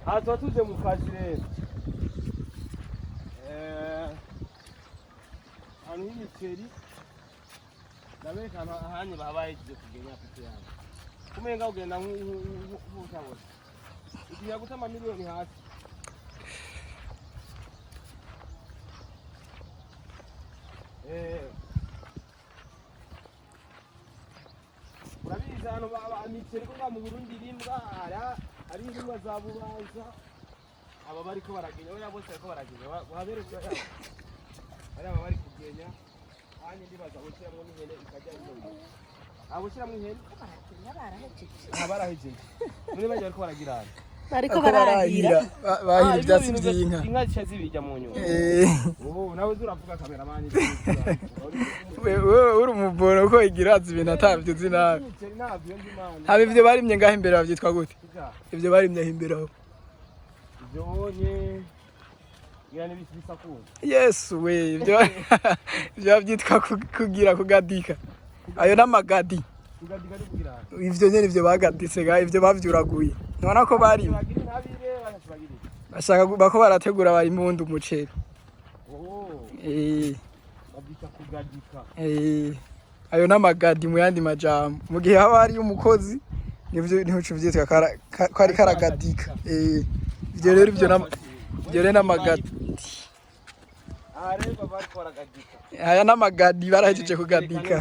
aha tuba tuje mu kazi rero ahantu h'imiceri ndaberekana ahanye bahabaye ikize kugenya afite yanjye kumenga ugenda nk'utabona igihe guta amamiliyoni hasi urabizi hano imiceri ko mu Burundi irimbwa ari imbwa za bubanza aba bariko baragenya oya bose bariko baragenya wabereka aba bari kugenya hanye ndibaza gushyiramo n'ihene ikajya inyuma abo shyiramo ihene barahejeje muri bajya bariko baragirana bariko barahira bahira ibyatsi by'inka inka zica zibijya mu nyuma nawe uravuga kameramani uri umuboro ko igirazi ibintu atabyo zinabi haba ibyo barimye ngaho imbere babyitwa gute ibyo barimye imbere aho byonye yani bisakura yesu we ibyo byitwa kugira kugadika ayo namagadi kugadika ari kugira ivyo nyene ivyo bagadise ga ivyo bavyuraguye nona ko bari bashaka bako barategura bari mundu umuceri babyita kugadika ayo namagadi mu yandi majambo mu gihe haba hari umukozi nivyo niho cyuvyitwa kari karagadika ivyo rero ivyo rero namagadi areba bari koragadika aya namagadi barahejeje kugadika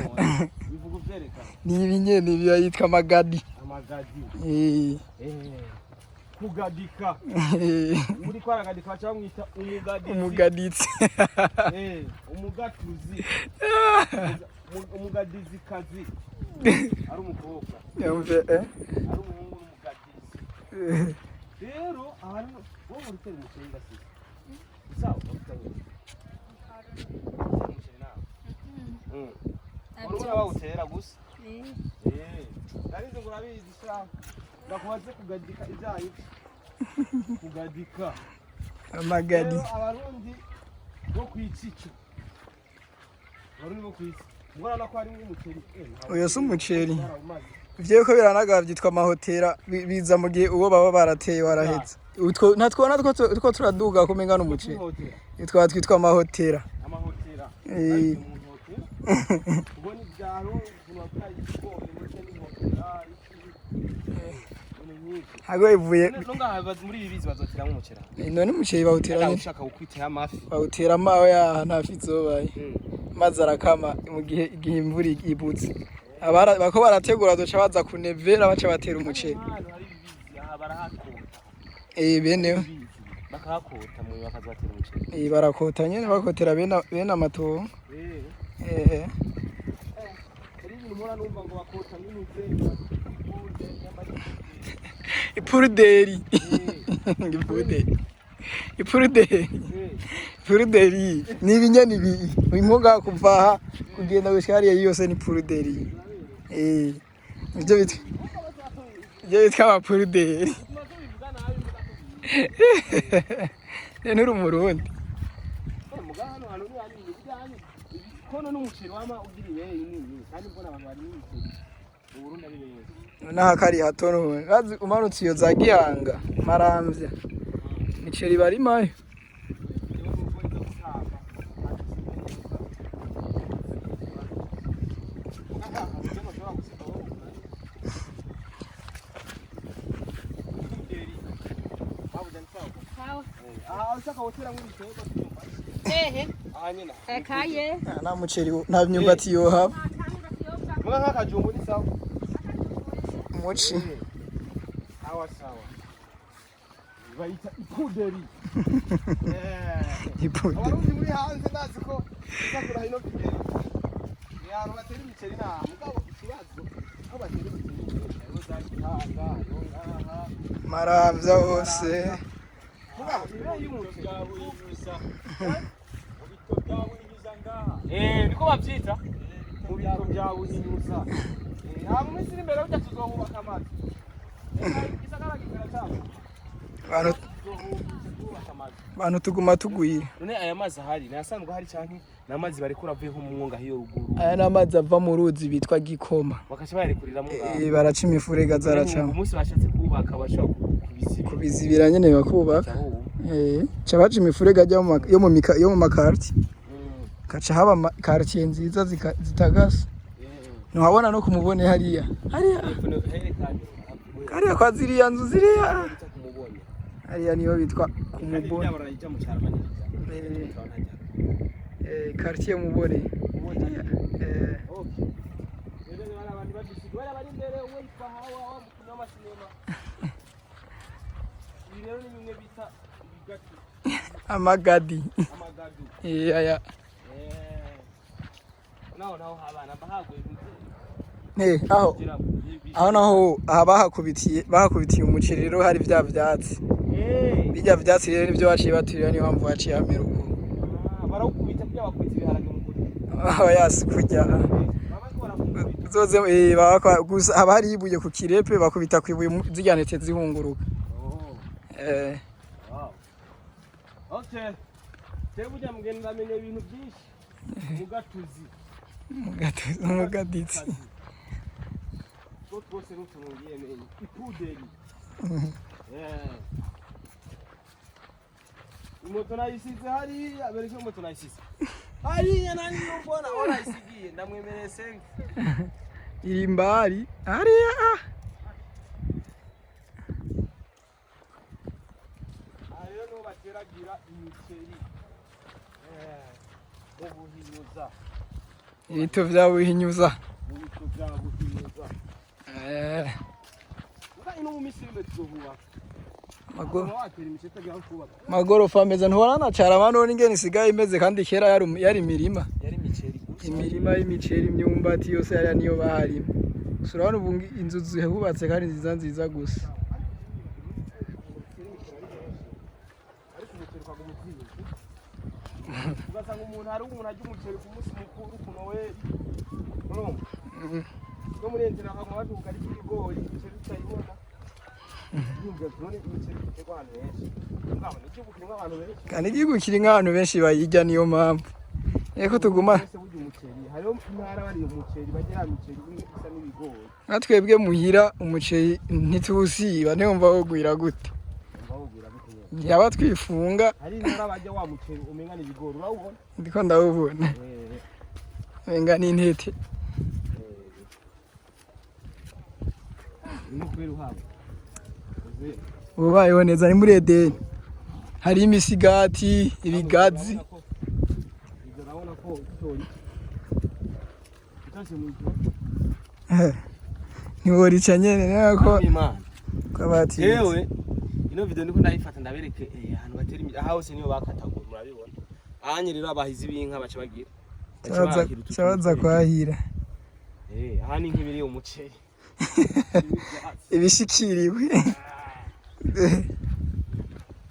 bivuga byerekana ni ibinyene byitwa amagadi kugadika muri kwaragadika cyamwita umugaditsi umugatuzi umugadizi kazi ari umukobwa yumve ari umuhungu n'umugadizi rero ahantu wo muri teri mucenga se sawa urabona bawutera gusa narize ngo urabizi sha ndakubaze kugadika ibyayi kugadika amagadi abarundi bo kwicicu abarundi bo kwisi mugorana ko ari umuceri oyo si umuceri ivyo ko biranaga byitwa amahotera biza mu gihe uwo baba barateye warahetse natwona two turaduga kumenga n'umuceri twitwa amahotera ubona ibyaro bunakaye igikoni ndetse n'ihotera hago ivuye muri ibi bizi bazotera nk'umuceri none umuceri bawutera ni ushaka gukwitera amafi bawutera amawe ya ntafi zobaye maze arakama mu gihe imvura ibutse bako barategura doca baza kunevera baca batera umuceri benewe bakakota mu bakazatera umuceri barakota nyene bakotera bene amatongo ipuruderi ni ibinyani inkoga kuvaha kugenda gushika hariya yose ni puruderi ibyo bitwa amapuruderi uri umurundi kono n'umuceri wama ugiriye nini kandi mbona abantu bari n'umuceri mu Burundi ari beza naha kari hato none bazi umanutse iyo za Gihanga Maramvya imiceri bari mayo Akaye nta muceri nta myumbati yohaba mwa nk'akajumbu ni sawa umuci sawa bayita ipuderi abarundi muri hanze ndazi ko sakura hino puderi ni ahantu batera imiceri nta mugabo ikibazo aho batera imiceri aho za Gihanga ngaha Maramvya hose mugabo ibe y'umuceri buhinyuza niko bavyita mu bito bya buhinyuza nta mu minsi imbere ujya tuzohubaka amazi isagara gikora cyane bantu tuguma tugwira none aya mazi ahari nasanzwe hari cyane n'amazi bari kuravuye mu mwonga hiyo ruguru aya n'amazi ava mu ruzi bitwa Gikoma bakaca barekurira mu baraca imifurega zaracamo umunsi bashatse kubaka bashaka bizibira nyene bakubaka ca baca imifurege ajya yo mu makarti kaca haba quartier nziza zitagasa ntuhabona no kumubone hariya kwa ziriya nzu ziriya hariya niyo bitwa kumubone quartier mubone amagadi aya aho naho bahakubitiye umuceri rero hari vya vyatsi bijya vyatsi rero nivyo baciye baturira niyo mpamvu baciye hamera uko barawukubita bya bakubita ibiharage mu kuri yasi kujya zoze gusa haba hari ibuye ku kirepe bakubita kwibuye zijya ntete zihunguruka okay Tebuja mugenda amenye ibintu byinshi mugatuzi umugaditsi twose rutungiye menye ipuderi imoto nayisize hari abereke imoto nayisize hariya nani mbona orayisigiye ndamwemereye senga iri mbari hariya rero no bateragira imiceri ubuhinyuza ibito vya buhinyuza ino mu Misiri betuvuba magorofa ameze ntubona carama none ingene isigaye imeze kandi kera yari imirima y'imiceri imyumbati yose yari niyo baharima surabona ubu inzu zihubatse kandi nziza nziza gusa ugasanga umuntu hari umuntu ajya umuceri ku munsi mukuru kuno we no muri nzira akaguma baduka ari ibigori umuceri utayibona kandi igihugu kiri nk'abantu benshi bayijya niyo mpamvu eko tuguma natwebwe muhira umuceri ntituwusiba ntiyumva wogwira gute yaba twifunga ndiko ndawubona menga n'intete ubayeho neza ni muri Edeni hari imisigati ibigazi ntiworica nyene nako kabati yewe ino video ndiko ndayifata ndabereke ahantu batera hose niyo bakatagura murabibona ahanye rero abahizi b'inka baca bagira cyabaza kwahira ahani nk'ibiri umuceri ibishikiriwe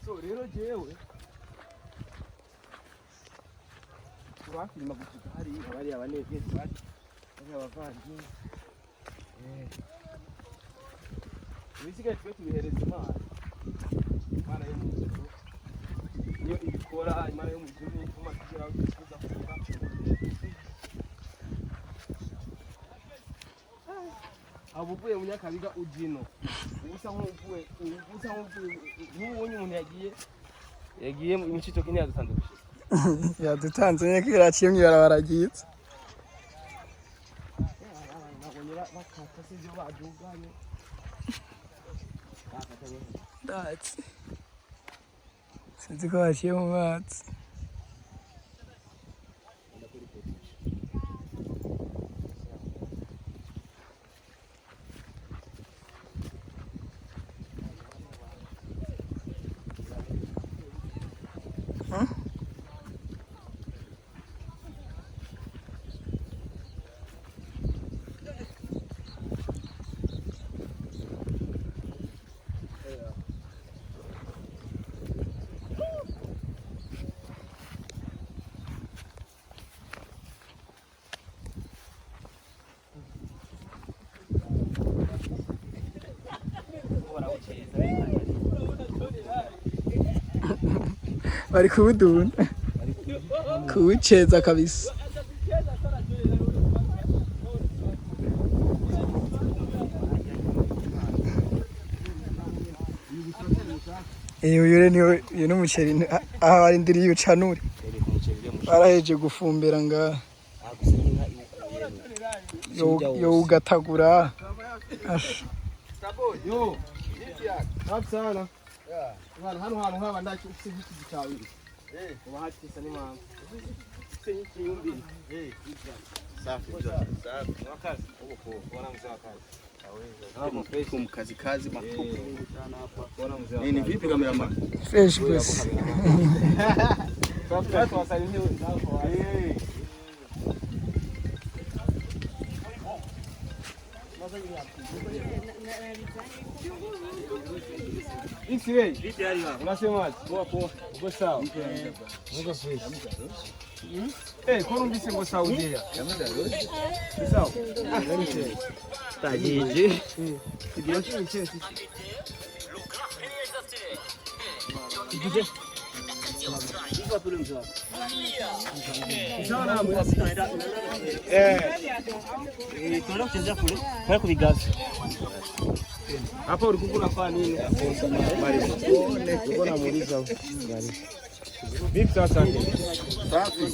so rero jewe turafilima gushika hari abari abanezezi bari abavandi ibisigaye twe tubihereza Imana yo mu ijuru niyo ibikora Imana yo mu ijuru ituma tugira aho tuza kuvuga abuvuye mu Nyakabiga ujino ubusa nk'uvuye nk'ubonye umuntu yagiye mu micito kine yadutanze gushika yadutanze nyine kiraciye mw'ibarabara ryitse nabonyera bakata sivyo baduganye That's sinzi ko baciye mu mazi bari kubuduna kuwuceza kabisa Uyu ni n'umuceri aha barindiriye ucanure. Baraheje gufumbira nga. Yo ugatagura. Yo, sana. Hano haba ndaki ufite cyawe. Uba hatisa ni mama. Ufite yumbi. Safi. Wakazi. Bwana mzee wakazi. Hapo mu kazi mafuku sana hapa. Ni vipi cameraman? Fresh boss. Watu wasalimie wenzao. X-ray. Vipi hali yako? Unasemaje? Poa. Uko sawa? Uko fresh. Kwa nini singo Saudia? Sawa. Tajiji. Ndio chini. Hapo ulikuwa unafanya nini? Ulikuwa unamuuliza. Vipi sasa? Safi.